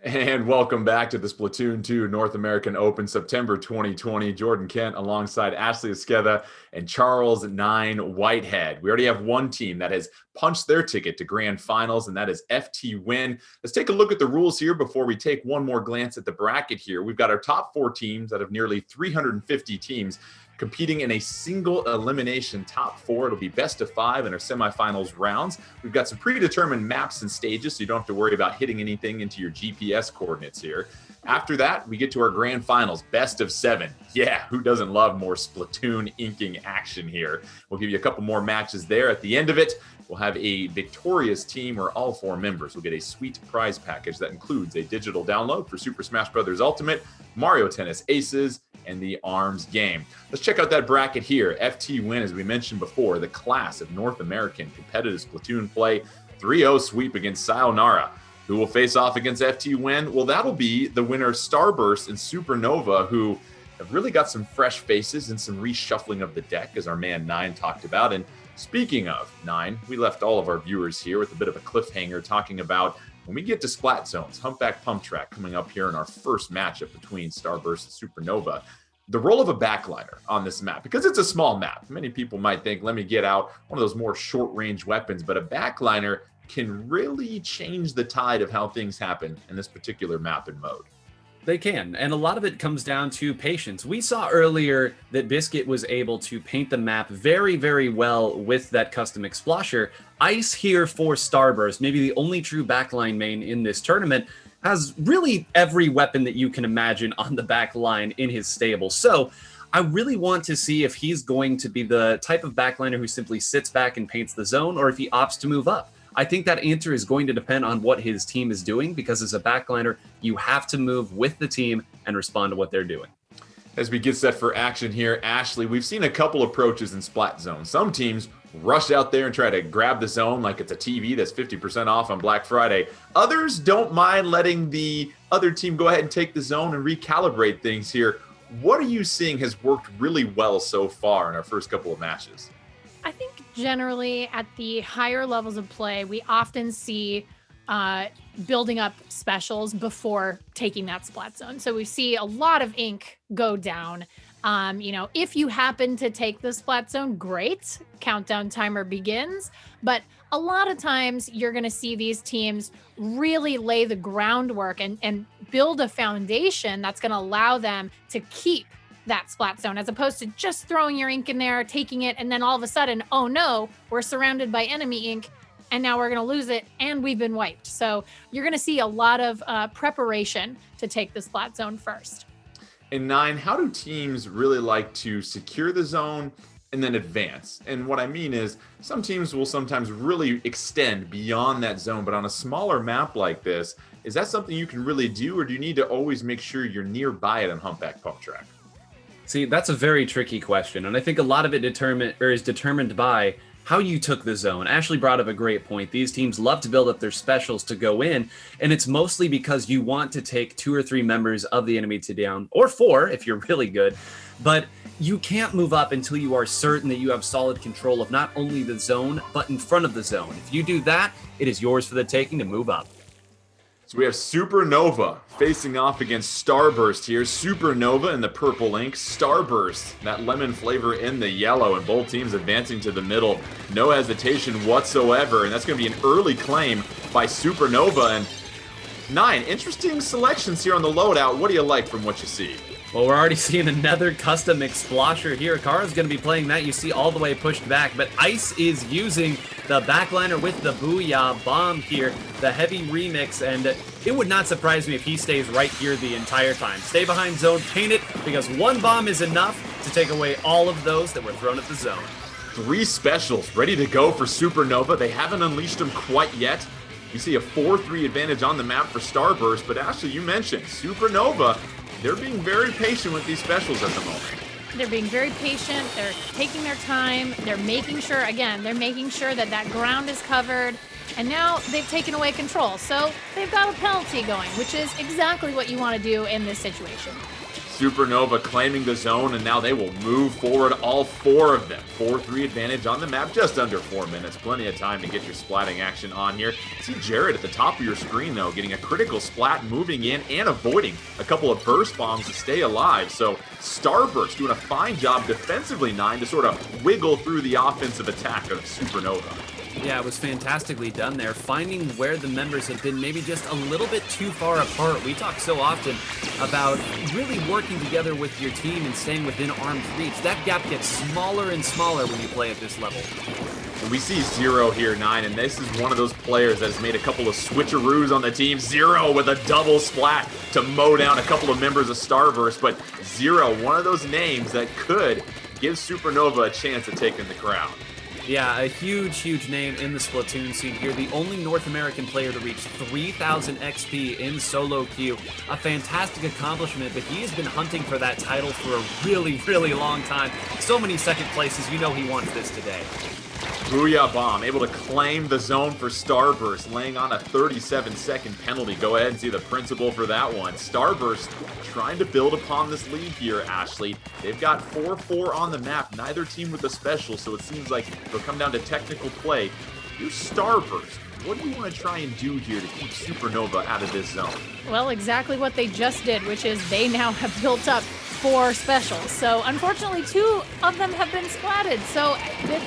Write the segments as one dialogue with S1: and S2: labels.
S1: And welcome back to the Splatoon 2 North American Open September 2020. Jordan Kent alongside Ashley Esqueda and Charles 9 Whitehead. We already have one team that has punched their ticket to grand finals, and that is FT Win. Let's take a look at the rules here before we take one more glance at the bracket here. We've got our top four teams out of nearly 350 teams competing in a single elimination top four. It'll be best of five in our semifinals rounds. We've got some predetermined maps and stages, so you don't have to worry about hitting anything into your GPS coordinates here. After that, we get to our grand finals, best of seven. Yeah, who doesn't love more Splatoon inking action here? We'll give you a couple more matches there. At the end of it, we'll have a victorious team where all four members will get a sweet prize package that includes a digital download for Super Smash Bros. Ultimate, Mario Tennis Aces, and the ARMS game. Let's check out that bracket here. FT Win, as we mentioned before, the class of North American competitive Splatoon play, 3-0 sweep against Sayonara. Who will face off against FT Win? Well, that'll be the winner Starburst and Supernova, who have really got some fresh faces and some reshuffling of the deck, as our man Nine talked about. And speaking of Nine, we left all of our viewers here with a bit of a cliffhanger talking about when we get to Splat Zones, Humpback Pump Track coming up here in our first matchup between Starburst and Supernova. The role of a backliner on this map, because it's a small map. Many people might think, let me get out one of those more short-range weapons, but a backliner can really change the tide of how things happen in this particular map and mode.
S2: They can, and a lot of it comes down to patience. We saw earlier that Biscuit was able to paint the map very, very well with that custom Explosher. Ice here for Starburst, maybe the only true backline main in this tournament, has really every weapon that you can imagine on the back line in his stable. So I really want to see if he's going to be the type of backliner who simply sits back and paints the zone, or if he opts to move up. I think that answer is going to depend on what his team is doing, because as a backliner, you have to move with the team and respond to what they're doing.
S1: As we get set for action here, Ashley, we've seen a couple approaches in Splat Zone. Some teams rush out there and try to grab the zone like it's a TV that's 50% off on Black Friday. Others don't mind letting the other team go ahead and take the zone and recalibrate things here. What are you seeing has worked really well so far in our first couple of matches?
S3: I think generally at the higher levels of play, we often see building up specials before taking that splat zone. So we see a lot of ink go down. If you happen to take the splat zone, great. Countdown timer begins. But a lot of times you're going to see these teams really lay the groundwork and build a foundation that's going to allow them to keep that splat zone, as opposed to just throwing your ink in there, taking it, and then all of a sudden, oh no, we're surrounded by enemy ink, and now we're going to lose it, and we've been wiped. So you're going to see a lot of preparation to take the splat zone first.
S1: And Nine, how do teams really like to secure the zone and then advance? And what I mean is, some teams will sometimes really extend beyond that zone, but on a smaller map like this, is that something you can really do, or do you need to always make sure you're nearby it on Humpback Pump Track?
S2: See, that's a very tricky question, and I think a lot of it is determined by how you took the zone. Ashley brought up a great point. These teams love to build up their specials to go in, and it's mostly because you want to take 2 or 3 members of the enemy to down, or 4 if you're really good, but you can't move up until you are certain that you have solid control of not only the zone, but in front of the zone. If you do that, it is yours for the taking to move up.
S1: So we have Supernova facing off against Starburst here. Supernova in the purple ink, Starburst, that lemon flavor in the yellow, and both teams advancing to the middle. No hesitation whatsoever, and that's going to be an early claim by Supernova. And Nine, interesting selections here on the loadout. What do you like from what you see?
S2: Well, we're already seeing another custom Explosher here. Kara's going to be playing that. You see all the way pushed back, but Ice is using the backliner with the Booyah Bomb here, the heavy remix, and it would not surprise me if he stays right here the entire time. Stay behind zone, paint it, because one bomb is enough to take away all of those that were thrown at the zone.
S1: 3 specials ready to go for Supernova. They haven't unleashed them quite yet. You see a 4-3 advantage on the map for Starburst, but Ashley, you mentioned Supernova. They're being very patient with these specials at the moment.
S3: They're being very patient. They're taking their time. They're making sure, that that ground is covered. And now they've taken away control. So they've got a penalty going, which is exactly what you want to do in this situation.
S1: Supernova claiming the zone, and now they will move forward, all 4 of them. 4-3 advantage on the map, just under 4 minutes. Plenty of time to get your splatting action on here. See Jared at the top of your screen, though, getting a critical splat, moving in and avoiding a couple of burst bombs to stay alive. So Starburst doing a fine job defensively, 9, to sort of wiggle through the offensive attack of Supernova.
S2: Yeah, it was fantastically done there, finding where the members have been maybe just a little bit too far apart. We talk so often about really working together with your team and staying within arm's reach. That gap gets smaller and smaller when you play at this level.
S1: And we see Zero here, 9, and this is one of those players that has made a couple of switcheroos on the team. Zero with a double splat to mow down a couple of members of Starburst, but Zero, one of those names that could give Supernova a chance at taking the crown.
S2: Yeah, a huge name in the Splatoon scene here. The only North American player to reach 3,000 XP in solo queue. A fantastic accomplishment, but he has been hunting for that title for a really long time. So many second places, you know he wants this today.
S1: Booyah Bomb able to claim the zone for Starburst, laying on a 37-second penalty. Go ahead and see the principle for that one. Starburst trying to build upon this lead here, Ashley. They've got 4-4 on the map, neither team with a special, so it seems like it'll come down to technical play. You Starburst, what do you want to try and do here to keep Supernova out of this zone?
S3: Well, exactly what they just did, which is they now have built up 4 specials. So unfortunately, 2 of them have been splatted. So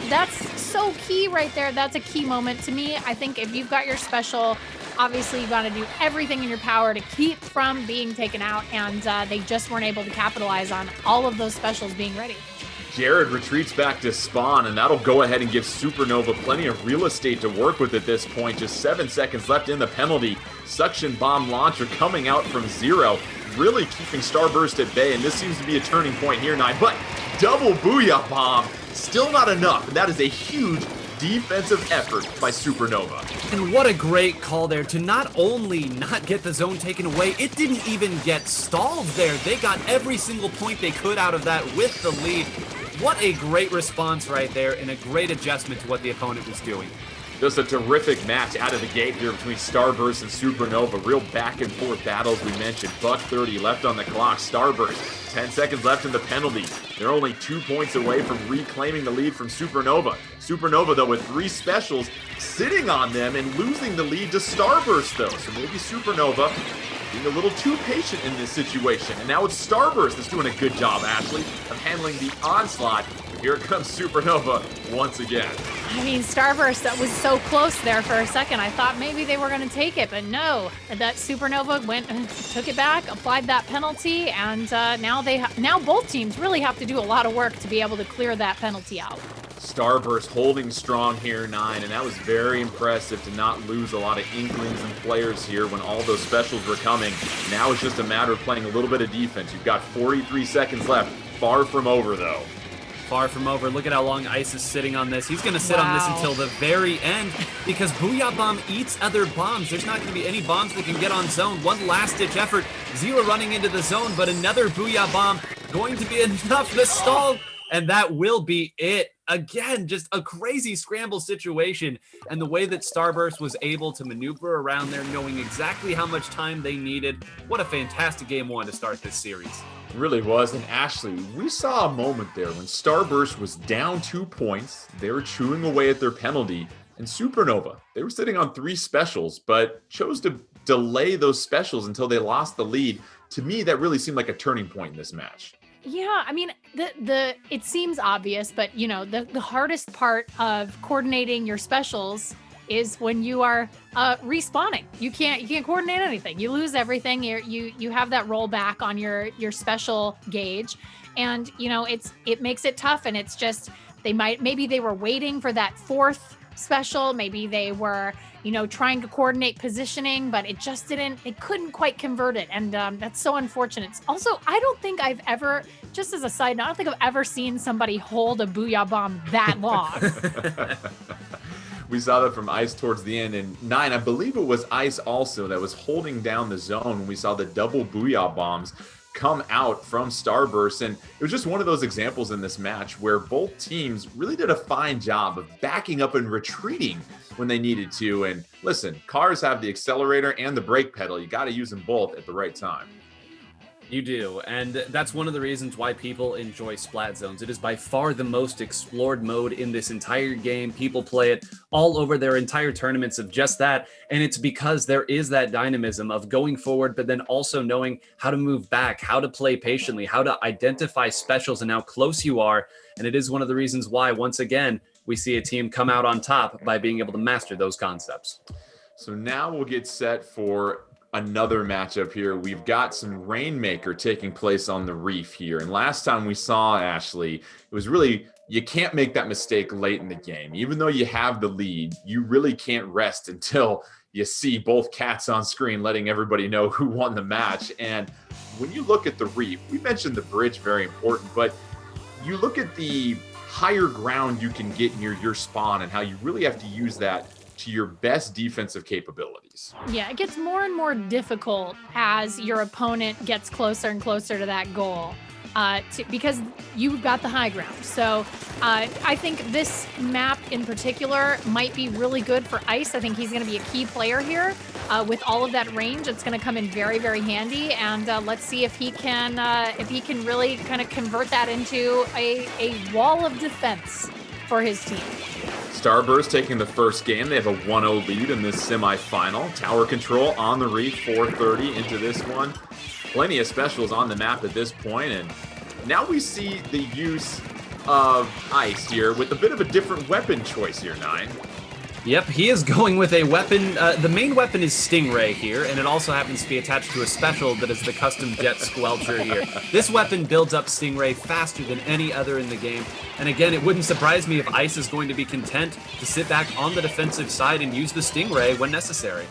S3: that's so key right there. That's a key moment to me. I think if you've got your special, obviously you got to do everything in your power to keep from being taken out. And they just weren't able to capitalize on all of those specials being ready.
S1: Jared retreats back to spawn, and that'll go ahead and give Supernova plenty of real estate to work with at this point. Just 7 seconds left in the penalty. Suction bomb launcher coming out from Zero, really keeping Starburst at bay, and this seems to be a turning point here, 9. But double Booyah Bomb, still not enough, and that is a huge defensive effort by Supernova.
S2: And what a great call there to not only not get the zone taken away, it didn't even get stalled there. They got every single point they could out of that with the lead. What a great response right there, and a great adjustment to what the opponent was doing.
S1: Just a terrific match out of the gate here between Starburst and Supernova. Real back and forth battles we mentioned. $1:30 left on the clock. Starburst, 10 seconds left in the penalty. They're only 2 points away from reclaiming the lead from Supernova. Supernova, though, with 3 specials sitting on them and losing the lead to Starburst, though. So maybe Supernova being a little too patient in this situation. And now it's Starburst that's doing a good job, Ashley, of handling the onslaught. Here comes Supernova once again.
S3: I mean, Starburst, that was so close there for a second. I thought maybe they were going to take it, but no. That Supernova went and took it back, applied that penalty, and now both teams really have to do a lot of work to be able to clear that penalty out.
S1: Starburst holding strong here, 9, and that was very impressive to not lose a lot of inklings and players here when all those specials were coming. Now it's just a matter of playing a little bit of defense. You've got 43 seconds left. Far from over, though.
S2: Far from over. Look at how long Ice is sitting on this. He's going to sit on this until the very end because Booyah Bomb eats other bombs. There's not going to be any bombs that can get on zone. One last-ditch effort. Zero running into the zone, but another Booyah Bomb going to be enough to stall, and that will be it. Again, just a crazy scramble situation, and the way that Starburst was able to maneuver around there, knowing exactly how much time they needed. What a fantastic game 1 to start this series.
S1: It really was. And Ashley, we saw a moment there when Starburst was down 2 points. They were chewing away at their penalty. And Supernova, they were sitting on 3 specials, but chose to delay those specials until they lost the lead. To me, that really seemed like a turning point in this match.
S3: Yeah, I mean, it seems obvious, but you know, the hardest part of coordinating your specials is when you are respawning. You can't coordinate anything. You lose everything. You have that rollback on your special gauge, and you know it makes it tough. And it's just maybe they were waiting for that 4th special. Maybe they were trying to coordinate positioning, but it couldn't quite convert it. And that's so unfortunate. Also, I don't think I've ever, just as a side note, I don't think I've ever seen somebody hold a Booyah Bomb that long.
S1: We saw that from Ice towards the end, and 9, I believe it was Ice also that was holding down the zone. We saw the double Booyah Bombs come out from Starburst, and it was just one of those examples in this match where both teams really did a fine job of backing up and retreating when they needed to. And listen, cars have the accelerator and the brake pedal. You got to use them both at the right time.
S2: You do, and that's one of the reasons why people enjoy Splat Zones. It is by far the most explored mode in this entire game. People play it all over their entire tournaments of just that, and it's because there is that dynamism of going forward, but then also knowing how to move back, how to play patiently, how to identify specials and how close you are, and it is one of the reasons why, once again, we see a team come out on top by being able to master those concepts.
S1: So now we'll get set for another matchup here. We've got some Rainmaker taking place on the Reef here. And last time we saw, Ashley, it was really, you can't make that mistake late in the game. Even though you have the lead, you really can't rest until you see both cats on screen letting everybody know who won the match. And when you look at the Reef, we mentioned the bridge, very important, but you look at the higher ground you can get near your spawn and how you really have to use that to your best defensive capabilities.
S3: Yeah, it gets more and more difficult as your opponent gets closer and closer to that goal because you've got the high ground. So I think this map in particular might be really good for Ice. I think he's going to be a key player here. With all of that range, it's going to come in very, very handy. And let's see if he can really kind of convert that into a wall of defense for his team.
S1: Starburst taking the first game. They have a 1-0 lead in this semifinal. Tower control on the Reef, 4:30 into this one. Plenty of specials on the map at this point, and now we see the use of Ice here with a bit of a different weapon choice here, Nine.
S2: Yep, he is going with a weapon. The main weapon is Stingray here, and it also happens to be attached to a special that is the custom Jet Squelcher here. This weapon builds up Stingray faster than any other in the game. And again, it wouldn't surprise me if Ice is going to be content to sit back on the defensive side and use the Stingray when necessary.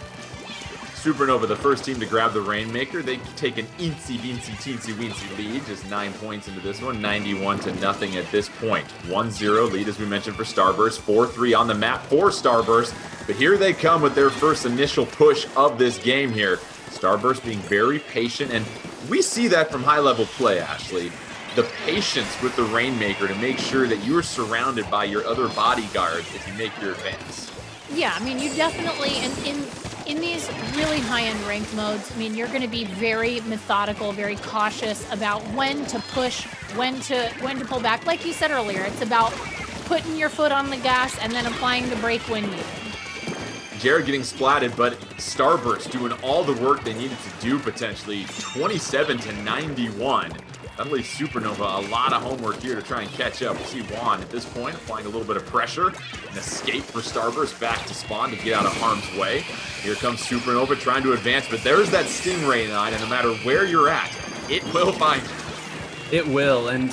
S1: Supernova, the first team to grab the Rainmaker. They take an teensy-weensy lead, just 9 points into this one, 91-0 at this point. 1-0 lead, as we mentioned, for Starburst. 4-3 on the map for Starburst. But here they come with their first initial push of this game here. Starburst being very patient, and we see that from high-level play, Ashley. The patience with the Rainmaker to make sure that you're surrounded by your other bodyguards as you make your advance.
S3: Yeah, I mean, you definitely, in these really high-end ranked modes, I mean, you're going to be very methodical, very cautious about when to push, when to pull back. Like you said earlier, it's about putting your foot on the gas and then applying the brake when needed.
S1: Jared getting splatted, but Starburst doing all the work they needed to do potentially. 27-91. That'll leave Supernova a lot of homework here to try and catch up. We see Juan at this point applying a little bit of pressure. An escape for Starburst back to spawn to get out of harm's way. Here comes Supernova trying to advance, but there's that Stingray 9, and no matter where you're at, it will find you.
S2: It will, and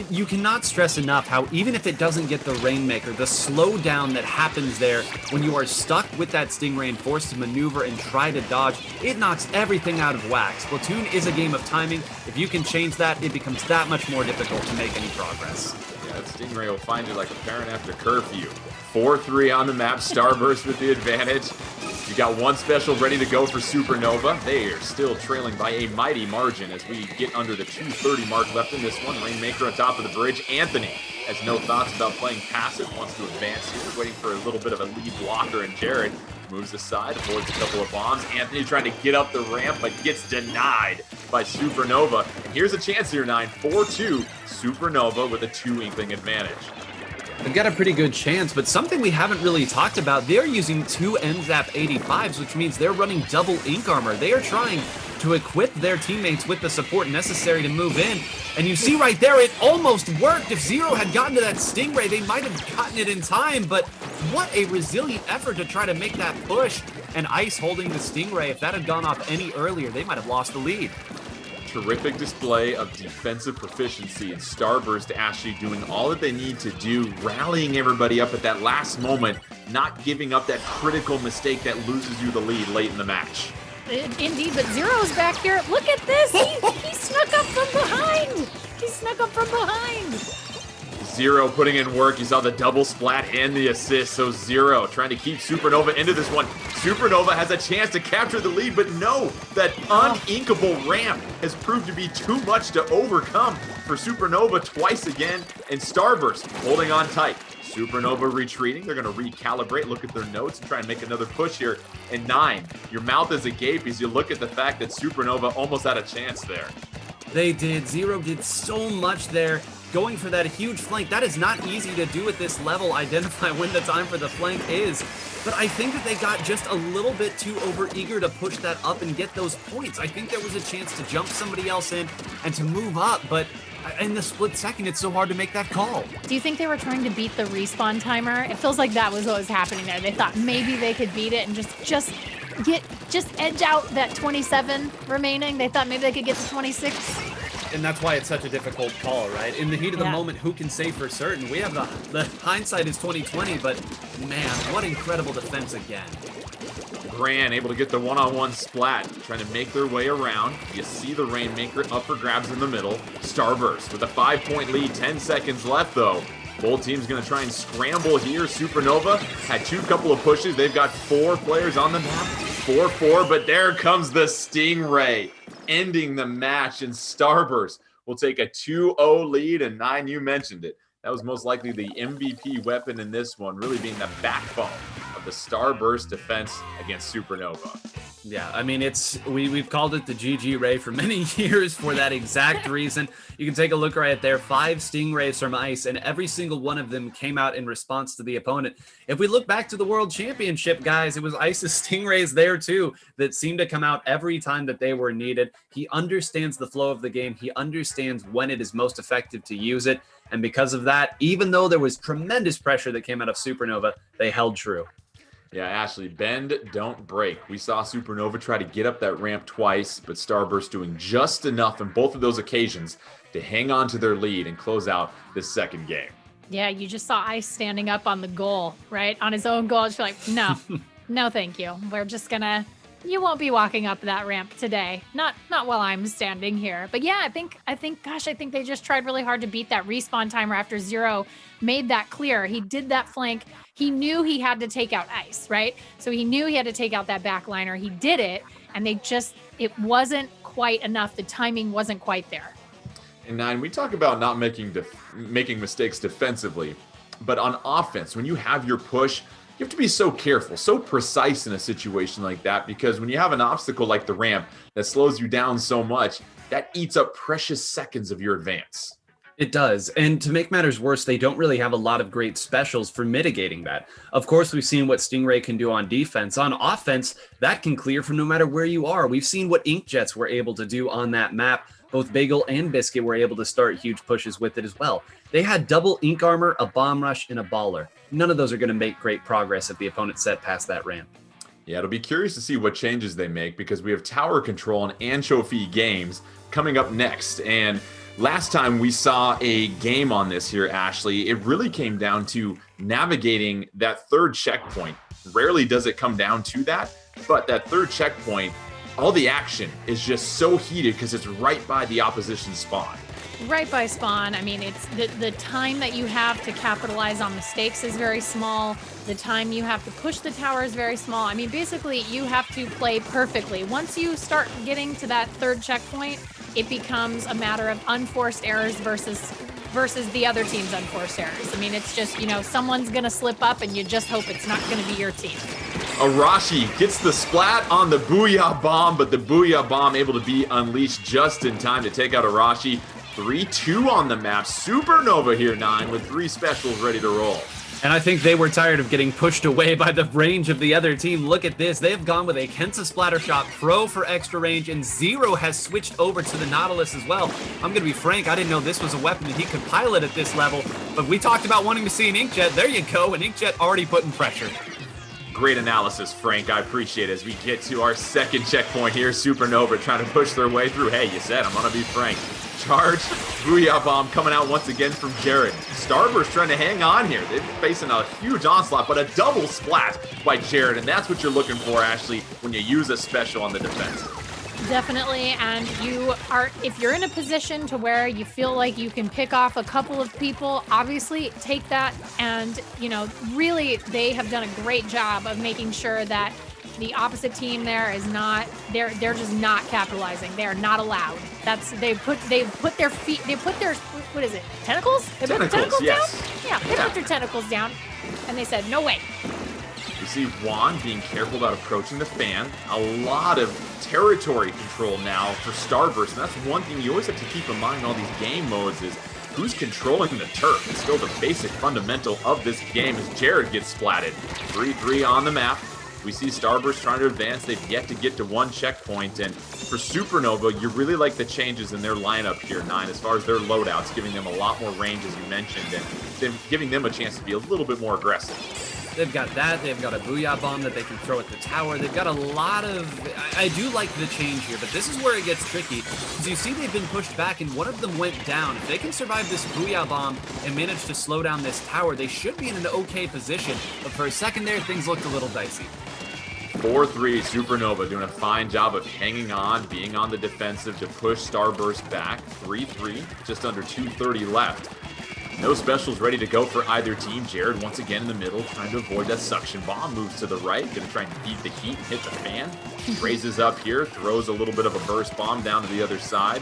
S2: you cannot stress enough how even if it doesn't get the Rainmaker, the slowdown that happens there when you are stuck with that Stingray and forced to maneuver and try to dodge, it knocks everything out of whack. Splatoon is a game of timing. If you can change that, it becomes that much more difficult to make any progress.
S1: Yeah, that Stingray will find you like a parent after curfew. 4-3 on the map, Starburst with the advantage. You got one special ready to go for Supernova. They are still trailing by a mighty margin as we get under the 2:30 mark left in this one. Rainmaker on top of the bridge. Anthony has no thoughts about playing passive, wants to advance here, waiting for a little bit of a lead blocker, and Jared moves aside, avoids a couple of bombs. Anthony trying to get up the ramp, but gets denied by Supernova. And here's a chance here, 9. 4-2, Supernova with a 2 inkling advantage.
S2: They've got a pretty good chance, but something we haven't really talked about, they're using 2 NZAP 85s, which means they're running double ink armor. They are trying to equip their teammates with the support necessary to move in. And you see right there, it almost worked. If Zero had gotten to that Stingray, they might have gotten it in time, but what a resilient effort to try to make that push. And Ice holding the Stingray, if that had gone off any earlier, they might have lost the lead.
S1: Terrific display of defensive proficiency, and Starburst actually doing all that they need to do, rallying everybody up at that last moment, not giving up that critical mistake that loses you the lead late in the match.
S3: Indeed, but Zero's back here. Look at this. He snuck up from behind. He snuck up from behind.
S1: Zero putting in work. You saw the double splat and the assist. So Zero trying to keep Supernova into this one. Supernova has a chance to capture the lead, but no, that uninkable ramp has proved to be too much to overcome for Supernova twice again. And Starburst holding on tight. Supernova retreating. They're going to recalibrate, look at their notes, and try and make another push here. And 9, your mouth is agape as you look at the fact that Supernova almost had a chance there.
S2: They did. Zero did so much there. Going for that huge flank. That is not easy to do at this level. Identify when the time for the flank is. But I think that they got just a little bit too overeager to push that up and get those points. I think there was a chance to jump somebody else in and to move up, but in the split second, it's so hard to make that call.
S3: Do you think they were trying to beat the respawn timer? It feels like that was what was happening there. They thought maybe they could beat it and just edge out that 27 remaining. They thought maybe they could get to 26.
S2: And that's why it's such a difficult call, right? In the heat of the moment, who can say for certain? We have the hindsight is 2020, but man, what incredible defense again.
S1: Gran able to get the one-on-one Splat, trying to make their way around. You see the Rainmaker up for grabs in the middle. Starburst with a 5-point lead, 10 seconds left though. Both teams going to try and scramble here. Supernova had couple of pushes. They've got 4 players on the map. 4-4, but there comes the Stingray, ending the match, and Starburst will take a 2-0 lead. And 9, you mentioned it. That was most likely the MVP weapon in this one, really being the backbone of the Starburst defense against Supernova.
S2: Yeah, I mean, we've called it the GG Ray for many years for that exact reason. You can take a look right there, 5 Stingrays from Ice, and every single one of them came out in response to the opponent. If we look back to the World Championship, guys, it was Ice's Stingrays there too that seemed to come out every time that they were needed. He understands the flow of the game. He understands when it is most effective to use it. And because of that, even though there was tremendous pressure that came out of Supernova, they held true.
S1: Yeah, Ashley, bend, don't break. We saw Supernova try to get up that ramp twice, but Starburst doing just enough in both of those occasions to hang on to their lead and close out this second game.
S3: Yeah, you just saw Ice standing up on the goal, right? On his own goal. Just like, no, no, thank you. We're just gonna, you won't be walking up that ramp today. Not while I'm standing here. But yeah, I think they just tried really hard to beat that respawn timer after Zero made that clear. He did that flank. He knew he had to take out Ice, right? So he knew he had to take out that backliner. He did it, and it wasn't quite enough. The timing wasn't quite there.
S1: And 9, we talk about not making mistakes defensively, but on offense, when you have your push, you have to be so careful, so precise in a situation like that, because when you have an obstacle like the ramp that slows you down so much, that eats up precious seconds of your advance.
S2: It does. And to make matters worse, they don't really have a lot of great specials for mitigating that. Of course, we've seen what Stingray can do on defense. On offense, that can clear from no matter where you are. We've seen what Inkjets were able to do on that map. Both Bagel and Biscuit were able to start huge pushes with it as well. They had double Ink Armor, a Bomb Rush, and a Baller. None of those are going to make great progress if the opponent set past that ramp.
S1: Yeah, it'll be curious to see what changes they make, because we have Tower Control and Anchovy Games coming up next. And last time we saw a game on this here, Ashley, it really came down to navigating that third checkpoint. Rarely does it come down to that, but that third checkpoint, all the action is just so heated because it's right by the opposition spawn.
S3: Right by spawn. I mean, it's the time that you have to capitalize on mistakes is very small. The time you have to push the tower is very small. I mean, basically, you have to play perfectly. Once you start getting to that third checkpoint, it becomes a matter of unforced errors versus the other team's unforced errors. I mean, it's just, someone's going to slip up and you just hope it's not going to be your team.
S1: Arashi gets the Splat on the Booyah Bomb, but the Booyah Bomb able to be unleashed just in time to take out Arashi. 3-2 on the map. Supernova here, 9, with 3 specials ready to roll.
S2: And I think they were tired of getting pushed away by the range of the other team. Look at this. They've gone with a Kensa Splattershot Pro for extra range, and Zero has switched over to the Nautilus as well. I'm going to be frank, I didn't know this was a weapon that he could pilot at this level, but we talked about wanting to see an Inkjet. There you go, an Inkjet already putting pressure.
S1: Great analysis, Frank. I appreciate it. As we get to our second checkpoint here, Supernova trying to push their way through. Hey, you said I'm going to be frank. Charge, Booyah Bomb coming out once again from Jared. Starburst trying to hang on here. They're facing a huge onslaught, but a double Splat by Jared, and that's what you're looking for, Ashley, when you use a special on the defense.
S3: Definitely, and if you're in a position to where you feel like you can pick off a couple of people, obviously take that, and really they have done a great job of making sure that the opposite team there is not, they're just not capitalizing. They are not allowed. They put their what is it, tentacles? They put
S1: Tentacles, yes.
S3: down? Yeah, they put their tentacles down, and they said, no way.
S1: We see Juan being careful about approaching the fan. A lot of territory control now for Starburst, and that's one thing you always have to keep in mind in all these game modes is who's controlling the turf. It's still the basic fundamental of this game as Jared gets splatted. 3-3 on the map. We see Starburst trying to advance. They've yet to get to one checkpoint. And for Supernova, you really like the changes in their lineup here, 9, as far as their loadouts, giving them a lot more range, as you mentioned, and then giving them a chance to be a little bit more aggressive.
S2: They've got that. They've got a Booyah Bomb that they can throw at the tower. They've got a lot of... I do like the change here, but this is where it gets tricky. As you see, they've been pushed back, and one of them went down. If they can survive this Booyah Bomb and manage to slow down this tower, they should be in an okay position. But for a second there, things looked a little dicey.
S1: 4-3, Supernova doing a fine job of hanging on, being on the defensive to push Starburst back. 3-3, just under 2:30 left. No specials ready to go for either team. Jared once again in the middle, trying to avoid that suction bomb. Moves to the right, gonna try and beat the heat and hit the fan. Raises up here, throws a little bit of a burst bomb down to the other side.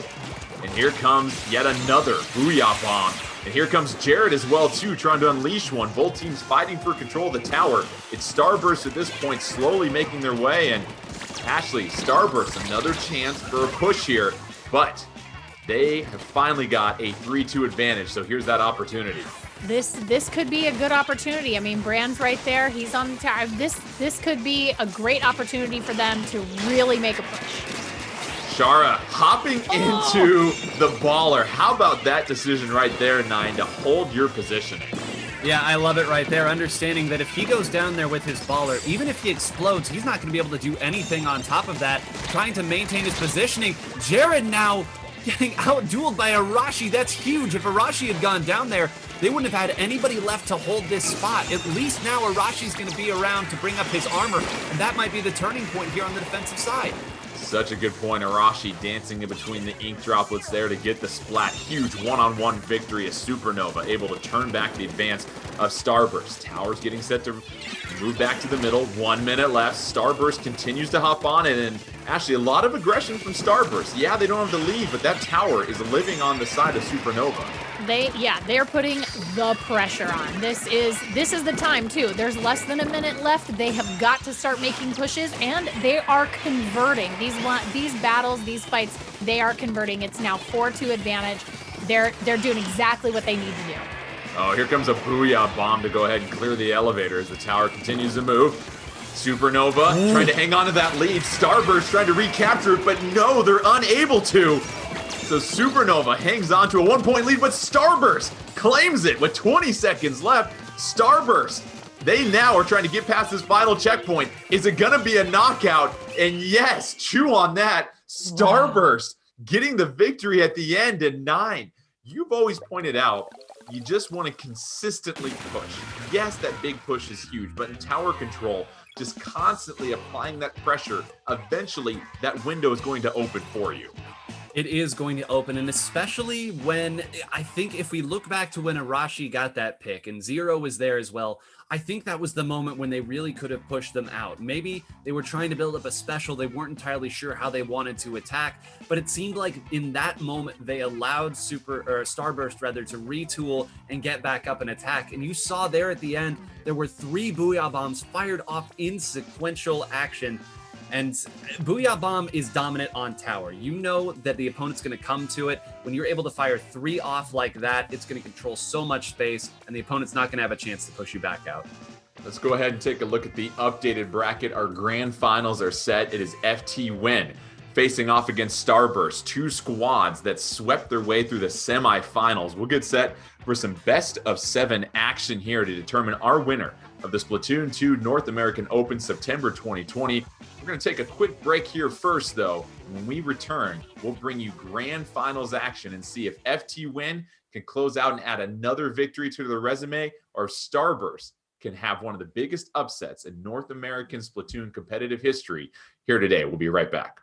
S1: And here comes yet another Booyah Bomb. And here comes Jared as well, too, trying to unleash one. Both teams fighting for control of the tower. It's Starburst at this point, slowly making their way. And Ashley, Starburst, another chance for a push here. But they have finally got a 3-2 advantage, so here's that opportunity.
S3: This could be a good opportunity. I mean, Brand's right there. He's on the tower. This could be a great opportunity for them to really make a push.
S1: Shara hopping into the baller. How about that decision right there, 9, to hold your positioning?
S2: Yeah, I love it right there, understanding that if he goes down there with his baller, even if he explodes, he's not going to be able to do anything on top of that, trying to maintain his positioning. Jared now getting out-dueled by Arashi. That's huge. If Arashi had gone down there, they wouldn't have had anybody left to hold this spot. At least now Arashi's going to be around to bring up his armor, and that might be the turning point here on the defensive side.
S1: Such a good point. Arashi dancing in between the ink droplets there to get the Splat. Huge one-on-one victory as Supernova able to turn back the advance of Starburst. Tower's getting set to move back to the middle. 1 minute left. Starburst continues to hop on it, and actually a lot of aggression from Starburst. Yeah, they don't have the lead, but that tower is living on the side of Supernova.
S3: They're putting the pressure on. This is the time too. There's less than a minute left. They have got to start making pushes, and they are converting. These battles, these fights, they are converting. It's now 4-2 advantage. They're doing exactly what they need to do.
S1: Oh, here comes a Booyah Bomb to go ahead and clear the elevator as the tower continues to move. Supernova trying to hang on to that lead. Starburst trying to recapture it, but no, they're unable to. So Supernova hangs on to a 1-point lead, but Starburst claims it with 20 seconds left. Starburst, they now are trying to get past this final checkpoint. Is it gonna be a knockout? And yes, chew on that. Starburst getting the victory at the end at 9. You've always pointed out you just want to consistently push. Yes, that big push is huge, but in tower control, just constantly applying that pressure, eventually that window is going to open for you.
S2: It is going to open, and especially when, I think if we look back to when Arashi got that pick and Zero was there as well, I think that was the moment when they really could have pushed them out. Maybe they were trying to build up a special. They weren't entirely sure how they wanted to attack, but it seemed like in that moment they allowed Starburst to retool and get back up and attack. And you saw there at the end, there were 3 Booyah Bombs fired off in sequential action. And Booyah Bomb is dominant on tower. You know that the opponent's going to come to it. When you're able to fire 3 off like that, it's going to control so much space, and the opponent's not going to have a chance to push you back out.
S1: Let's go ahead and take a look at the updated bracket. Our grand finals are set. It is FT Win facing off against Starburst, 2 squads that swept their way through the semifinals. We'll get set for some best of 7 action here to determine our winner of the Splatoon 2 North American Open September 2020. We're going to take a quick break here first, though. When we return, we'll bring you grand finals action and see if FT Win can close out and add another victory to their resume, or Starburst can have one of the biggest upsets in North American Splatoon competitive history. Here today, we'll be right back.